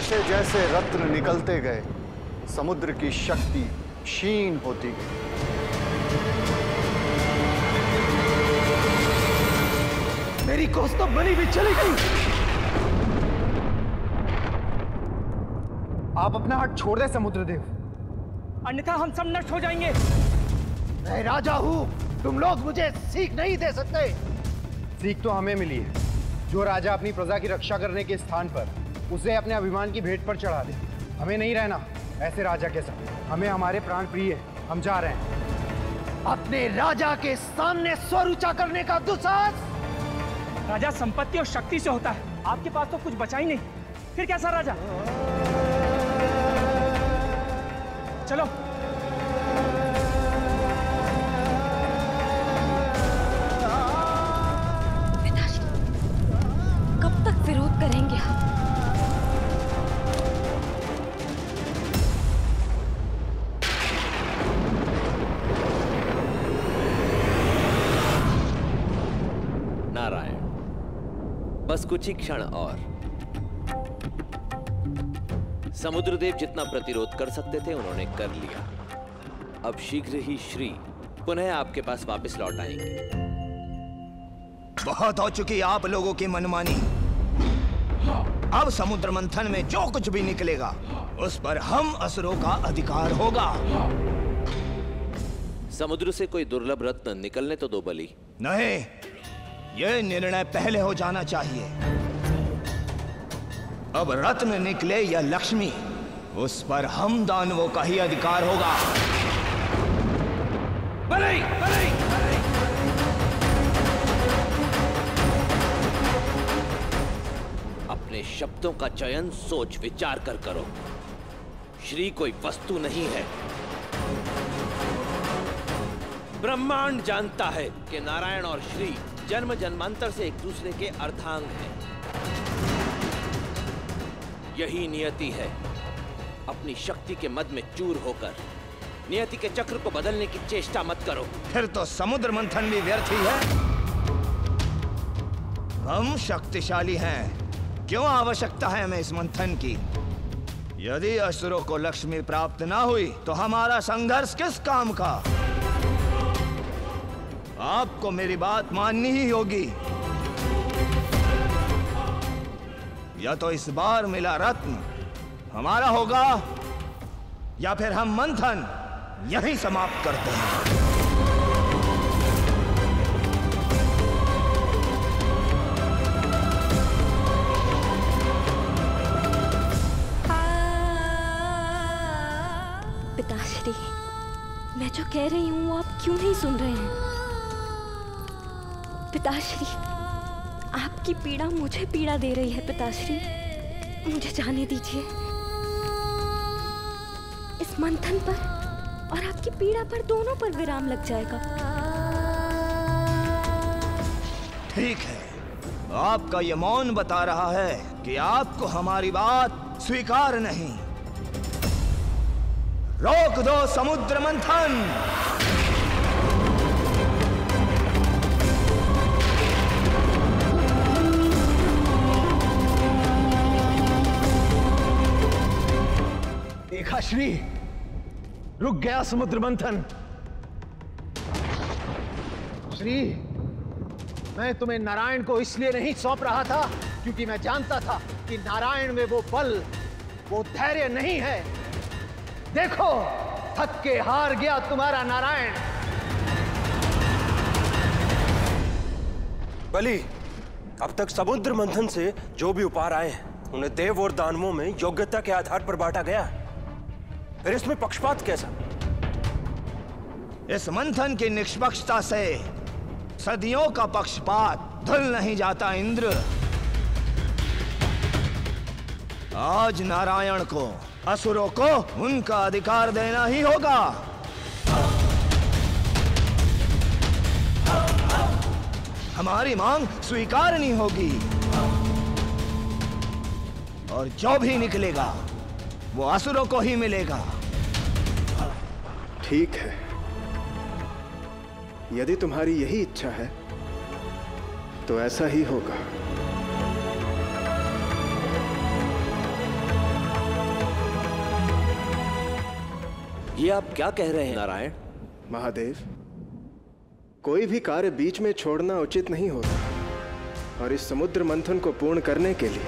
जैसे जैसे रत्न निकलते गए, समुद्र की शक्ति क्षीण होती गई। मेरी कौस्तुभ मणि भी चली गई। आप अपना हाथ छोड़ दे समुद्रदेव, अन्यथा हम सब नष्ट हो जाएंगे। मैं राजा हूं, तुम लोग मुझे सीख नहीं दे सकते। सीख तो हमें मिली है। जो राजा अपनी प्रजा की रक्षा करने के स्थान पर उसे अपने अभिमान की भेंट पर चढ़ा दे। हमें नहीं रहना ऐसे राजा के साथ। हमें हमारे प्राण प्रिय है, हम जा रहे हैं। अपने राजा के सामने स्वर ऊंचा करने का दुस्साहस। राजा संपत्ति और शक्ति से होता है, आपके पास तो कुछ बचा ही नहीं, फिर कैसा राजा? चलो। पिताश्री, कब तक विरोध करेंगे आप? नारायण, बस कुछ ही क्षण और। समुद्रदेव जितना प्रतिरोध कर सकते थे उन्होंने कर लिया। अब शीघ्र ही श्री पुनः आपके पास वापस लौट आएंगे। बहुत हो चुकी आप लोगों की मनमानी। अब समुद्र मंथन में जो कुछ भी निकलेगा उस पर हम असुरों का अधिकार होगा। समुद्र से कोई दुर्लभ रत्न निकलने तो दो बलि। नहीं, यह निर्णय पहले हो जाना चाहिए। अब रत्न निकले या लक्ष्मी, उस पर हम दानवों का ही अधिकार होगा। बलि, बलि, बलि। अपने शब्दों का चयन सोच विचार कर करो। श्री कोई वस्तु नहीं है। ब्रह्मांड जानता है कि नारायण और श्री जन्म जन्मांतर से एक दूसरे के अर्धांग हैं। यही नियति है। अपनी शक्ति के मद में चूर होकर नियति के चक्र को बदलने की चेष्टा मत करो। फिर तो समुद्र मंथन भी व्यर्थ ही है। हम शक्तिशाली हैं, क्यों आवश्यकता है हमें इस मंथन की? यदि असुरों को लक्ष्मी प्राप्त ना हुई तो हमारा संघर्ष किस काम का? आपको मेरी बात माननी ही होगी। या तो इस बार मिला रत्न हमारा होगा, या फिर हम मंथन यहीं समाप्त करते हैं। पिताश्री, मैं जो कह रही हूँ आप क्यों नहीं सुन रहे हैं? पिताश्री, आपकी पीड़ा मुझे पीड़ा दे रही है। पिताश्री, मुझे जाने दीजिए। इस मंथन पर और आपकी पीड़ा पर, दोनों पर विराम लग जाएगा। ठीक है, आपका ये मौन बता रहा है कि आपको हमारी बात स्वीकार नहीं। रोक दो समुद्र मंथन। देखा श्री, रुक गया समुद्र मंथन। श्री, मैं तुम्हें नारायण को इसलिए नहीं सौंप रहा था क्योंकि मैं जानता था कि नारायण में वो बल, वो धैर्य नहीं है। देखो, थक के हार गया तुम्हारा नारायण। बलि, अब तक समुद्र मंथन से जो भी उपहार आए हैं उन्हें देव और दानवों में योग्यता के आधार पर बांटा गया। फिर इसमें पक्षपात कैसा? इस मंथन की निष्पक्षता से सदियों का पक्षपात धुल नहीं जाता इंद्र। आज नारायण को, असुरों को उनका अधिकार देना ही होगा। हमारी मांग स्वीकारनी होगी और जो भी निकलेगा वो असुरों को ही मिलेगा। ठीक है, यदि तुम्हारी यही इच्छा है तो ऐसा ही होगा। ये आप क्या कह रहे हैं नारायण? महादेव, कोई भी कार्य बीच में छोड़ना उचित नहीं होता, और इस समुद्र मंथन को पूर्ण करने के लिए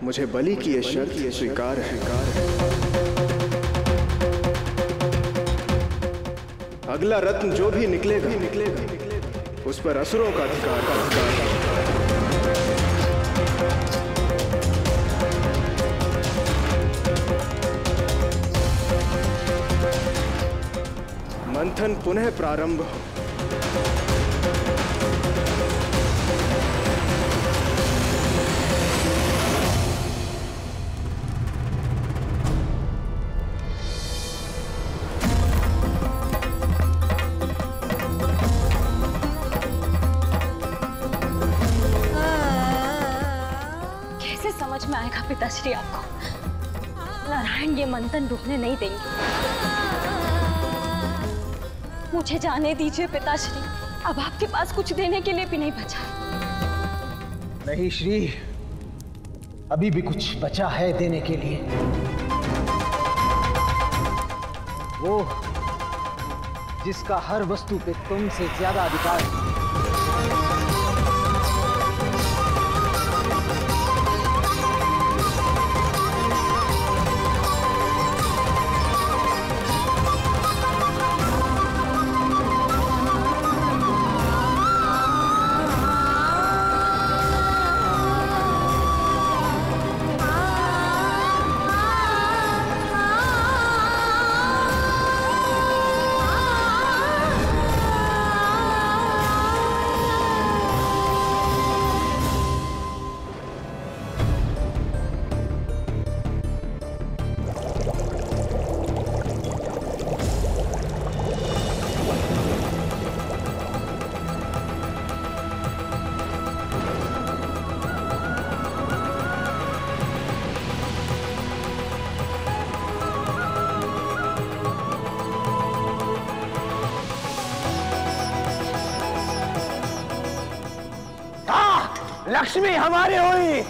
मुझे बलि की ये शर्त स्वीकार है। अगला रत्न जो भी निकलेगा उस पर असुरों का अधिकार है। मंथन पुनः प्रारंभ हो। कैसे समझ में आएगा पिताश्री आपको? नारायण ये मंथन रुकने नहीं देंगे। मुझे जाने दीजिए पिताश्री, अब आपके पास कुछ देने के लिए भी नहीं बचा। नहीं श्री, अभी भी कुछ बचा है देने के लिए। वो जिसका हर वस्तु पे तुमसे ज्यादा अधिकार है। लक्ष्मी हमारी हुई।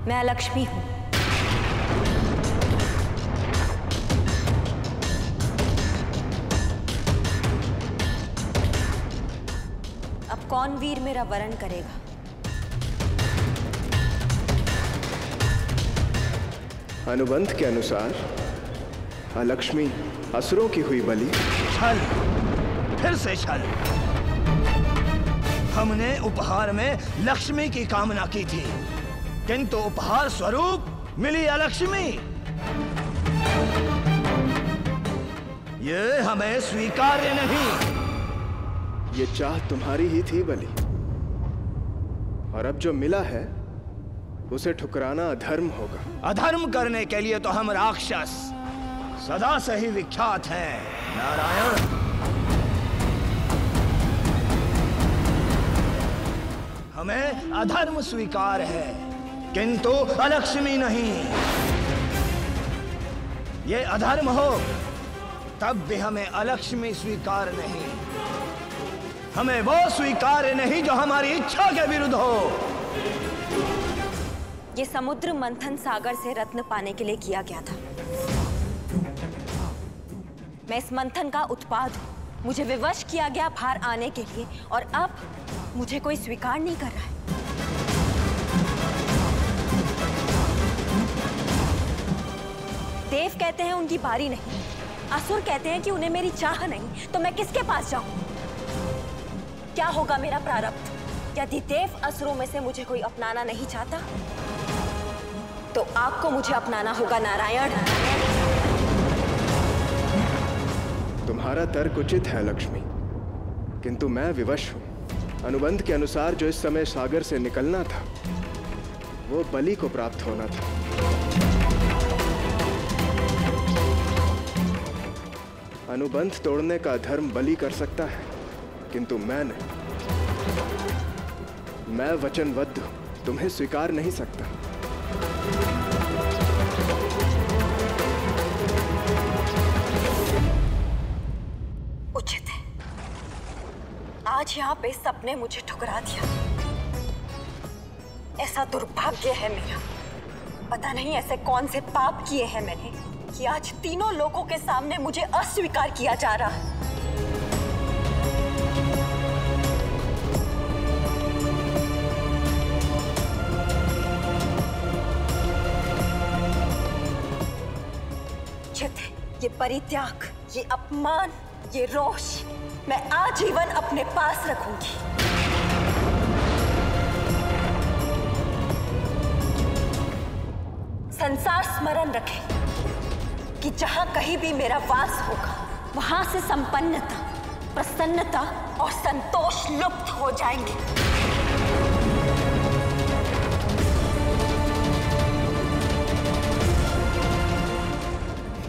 मैं लक्ष्मी हूं। अब कौन वीर मेरा वरण करेगा? अनुबंध के अनुसार अलक्ष्मी असुरों की हुई बलि। छल, फिर से छल। हमने उपहार में लक्ष्मी की कामना की थी, किंतु उपहार स्वरूप मिली अलक्ष्मी। ये हमें स्वीकार्य नहीं। ये चाह तुम्हारी ही थी बलि, और अब जो मिला है उसे ठुकराना अधर्म होगा। अधर्म करने के लिए तो हम राक्षस सदा से ही विख्यात हैं नारायण। हमें अधर्म स्वीकार है, किंतु अलक्ष्मी नहीं। ये अधर्म हो तब भी हमें अलक्ष्मी स्वीकार नहीं। हमें वो स्वीकार नहीं जो हमारी इच्छा के विरुद्ध हो। ये समुद्र मंथन सागर से रत्न पाने के लिए किया गया था। मैं इस मंथन का उत्पाद हूं। मुझे विवश किया गया भार आने के लिए, और अब मुझे कोई स्वीकार नहीं कर रहा है। देव कहते हैं उनकी बारी नहीं, असुर कहते हैं कि उन्हें मेरी चाह नहीं, तो मैं किसके पास जाऊं? क्या होगा मेरा प्रारब्ध? यदि देव असुरों में से मुझे कोई अपनाना नहीं चाहता, तो आपको मुझे अपनाना होगा नारायण। तुम्हारा तर्क उचित है लक्ष्मी, किंतु मैं विवश हूं। अनुबंध के अनुसार जो इस समय सागर से निकलना था वो बलि को प्राप्त होना था। अनुबंध तोड़ने का धर्म बलि कर सकता है, किंतु मैं नहीं। मैं वचनबद्ध हूं, तुम्हें स्वीकार नहीं सकता। उचित है, आज यहाँ पे सबने मुझे ठुकरा दिया। ऐसा दुर्भाग्य है मेरा, पता नहीं ऐसे कौन से पाप किए हैं मैंने कि आज तीनों लोगों के सामने मुझे अस्वीकार किया जा रहा है। ये परित्याग, ये अपमान, ये रोष मैं आजीवन अपने पास रखूंगी। संसार स्मरण रखे कि जहां कहीं भी मेरा वास होगा वहां से संपन्नता, प्रसन्नता और संतोष लुप्त हो जाएंगे।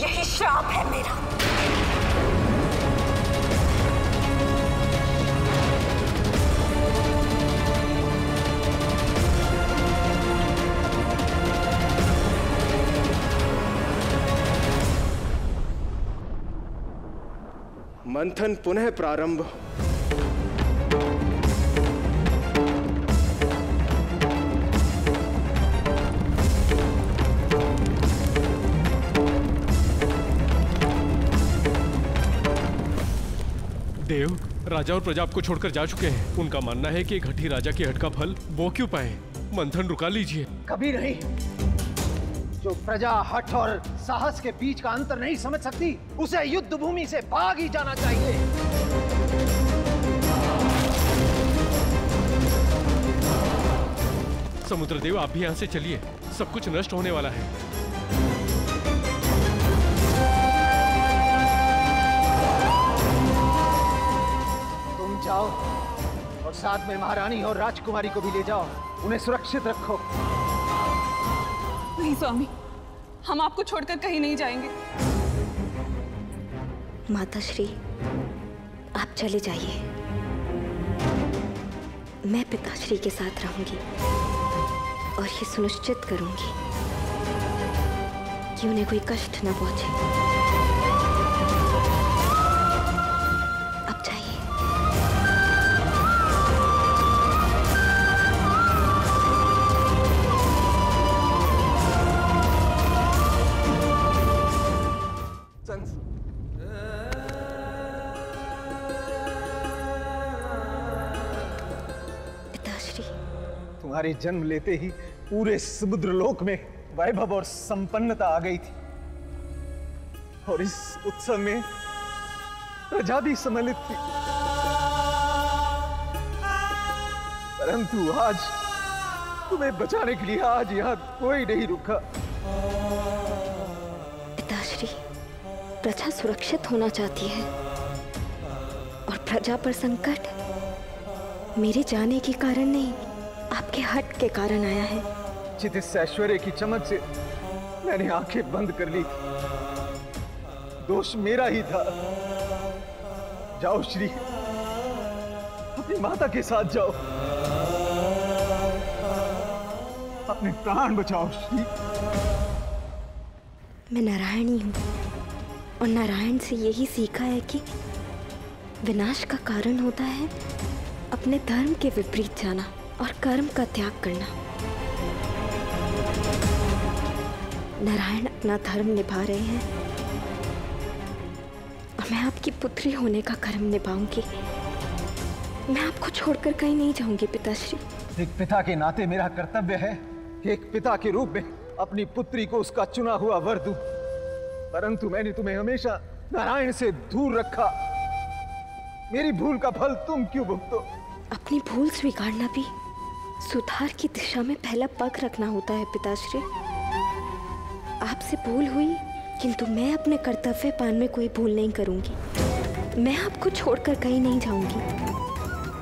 यही श्राप है मेरा। मंथन पुनः प्रारंभ। देव, राजा और प्रजा आपको छोड़कर जा चुके हैं। उनका मानना है कि एक हठी राजा की हट का फल वो क्यों पाए। मंथन रुका लीजिए। कभी नहीं। जो प्रजा हठ और साहस के बीच का अंतर नहीं समझ सकती, उसे युद्ध भूमि से भाग ही जाना चाहिए। समुद्रदेव, आप भी यहाँ से चलिए, सब कुछ नष्ट होने वाला है। तुम जाओ और साथ में महारानी और राजकुमारी को भी ले जाओ। उन्हें सुरक्षित रखो। नहीं स्वामी, हम आपको छोड़कर कहीं नहीं जाएंगे। माताश्री, आप चले जाइए। मैं पिताश्री के साथ रहूंगी और ये सुनिश्चित करूंगी कि उन्हें कोई कष्ट न पहुंचे। अब जाइए। तुम्हारे जन्म लेते ही पूरे समुद्र लोक में वैभव और संपन्नता आ गई थी और इस उत्सव में प्रजा भी सम्मिलित थी। परंतु आज तुम्हें बचाने के लिए आज यहाँ कोई नहीं रुका। पिताश्री, प्रजा सुरक्षित होना चाहती है और प्रजा पर संकट मेरे जाने के कारण नहीं, आपके हट के कारण आया है। जित इस ऐश्वर्य की चमक से मैंने आंखें बंद कर ली थी, दोष मेरा ही था। जाओ श्री, अपनी माता के साथ जाओ, अपने प्राण बचाओ श्री। मैं नारायणी हूं और नारायण से यही सीखा है कि विनाश का कारण होता है अपने धर्म के विपरीत जाना और कर्म का त्याग करना। नारायण अपना धर्म निभा रहे हैं और मैं आपकी पुत्री होने का कर्म निभाऊंगी। मैं आपको छोड़कर कहीं नहीं जाऊंगी पिताश्री। एक पिता के नाते मेरा कर्तव्य है कि एक पिता के रूप में अपनी पुत्री को उसका चुना हुआ वर दूं। परंतु मैंने तुम्हें हमेशा नारायण से दूर रखा। मेरी भूल का फल तुम क्यों भुगतो? अपनी भूल स्वीकारना भी सुधार की दिशा में पहला पग रखना होता है पिताश्री। आपसे भूल हुई, किंतु मैं अपने कर्तव्य पान में कोई भूल नहीं करूंगी। मैं आपको छोड़कर कहीं नहीं जाऊंगी,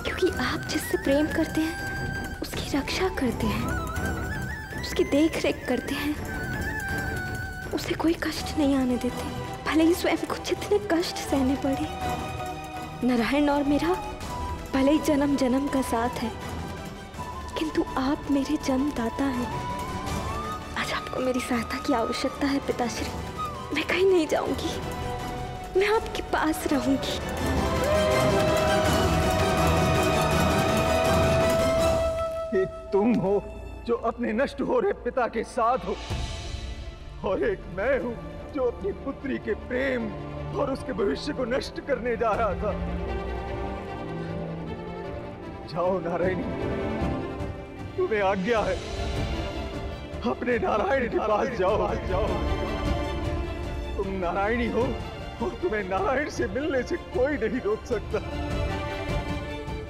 क्योंकि आप जिससे प्रेम करते हैं उसकी रक्षा करते हैं, उसकी देख रेख करते हैं, उसे कोई कष्ट नहीं आने देते, भले ही स्वयं को जितने कष्ट सहने पड़े। नारायण और मेरा भले ही जन्म जन्म का साथ है, किंतु आप मेरे जन्मदाता हैं। आज आपको मेरी सहायता की आवश्यकता है पिताश्री। मैं कहीं नहीं जाऊंगी, मैं आपके पास रहूंगी। तुम हो जो अपने नष्ट हो रहे पिता के साथ हो, और एक मैं हूं जो अपनी पुत्री के प्रेम और उसके भविष्य को नष्ट करने जा रहा था। जाओ नारायणी, तुम्हें आज्ञा है, अपने नारायण के पास जाओ। तुम नारायणी हो और तुम्हें नारायण से मिलने से कोई नहीं रोक सकता।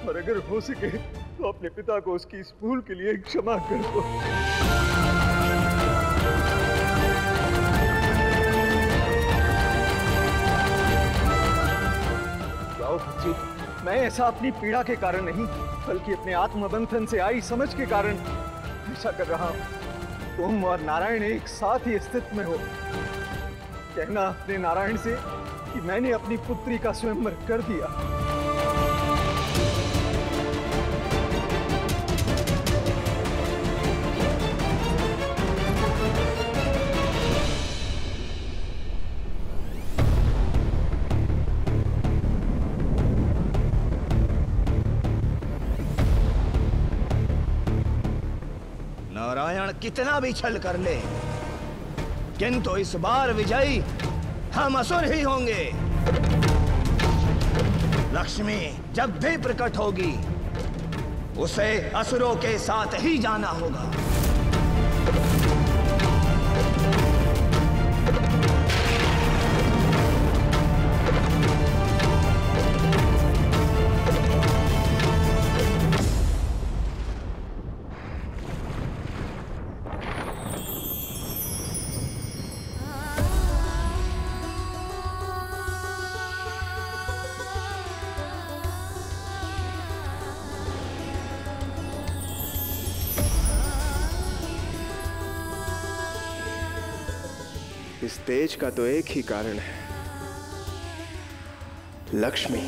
और अगर हो सके तो अपने पिता को उसकी इस भूल के लिए क्षमा कर दो। जाओ बच्ची, मैं ऐसा अपनी पीड़ा के कारण नहीं बल्कि अपने आत्मबंधन से आई समझ के कारण ऐसा कर रहा हूं। तुम और नारायण एक साथ ही अस्तित्व में हो। कहना अपने नारायण से कि मैंने अपनी पुत्री का स्वयंवर कर दिया। नारायण कितना भी छल कर ले, किंतु इस बार विजयी हम असुर ही होंगे। लक्ष्मी जब भी प्रकट होगी उसे असुरों के साथ ही जाना होगा। इस तेज का तो एक ही कारण है, लक्ष्मी।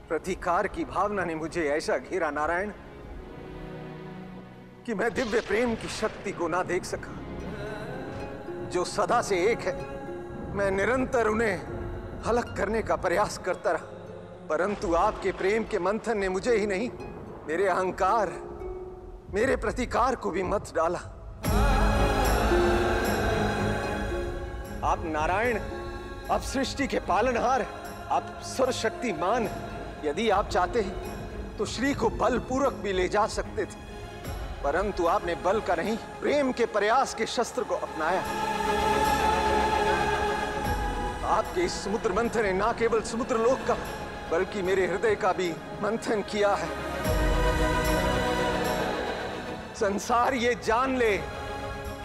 प्रतिकार की भावना ने मुझे ऐसा घेरा नारायण कि मैं दिव्य प्रेम की शक्ति को ना देख सका, जो सदा से एक है। मैं निरंतर उन्हें अलग करने का प्रयास करता रहा, परंतु आपके प्रेम के मंथन ने मुझे ही नहीं, मेरे अहंकार, मेरे प्रतिकार को भी मत डाला। आप नारायण, आप सृष्टि के पालनहार, आप सर्वशक्तिमान। यदि आप चाहते तो श्री को बलपूर्वक भी ले जा सकते थे, परंतु आपने बल का नहीं, प्रेम के प्रयास के शस्त्र को अपनाया। आपके इस समुद्र मंथन ने ना केवल समुद्र लोक का बल्कि मेरे हृदय का भी मंथन किया है। संसार ये जान ले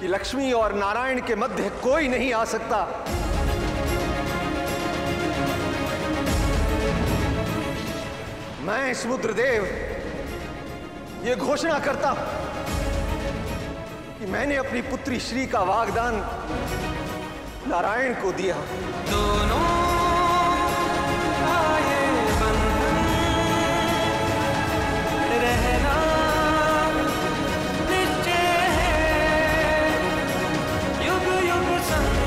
कि लक्ष्मी और नारायण के मध्य कोई नहीं आ सकता। मैं समुद्रदेव ये घोषणा करता हूं कि मैंने अपनी पुत्री श्री का वाग्दान नारायण को दिया। दोनों आए बंधन रहना निश्चय है, युग युग संग।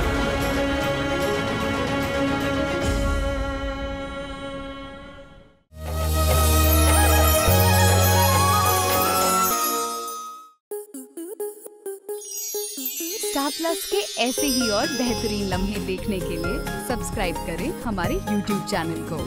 स्टार प्लस के ऐसे ही और बेहतरीन लम्हे देखने के लिए सब्सक्राइब करें हमारे YouTube चैनल को।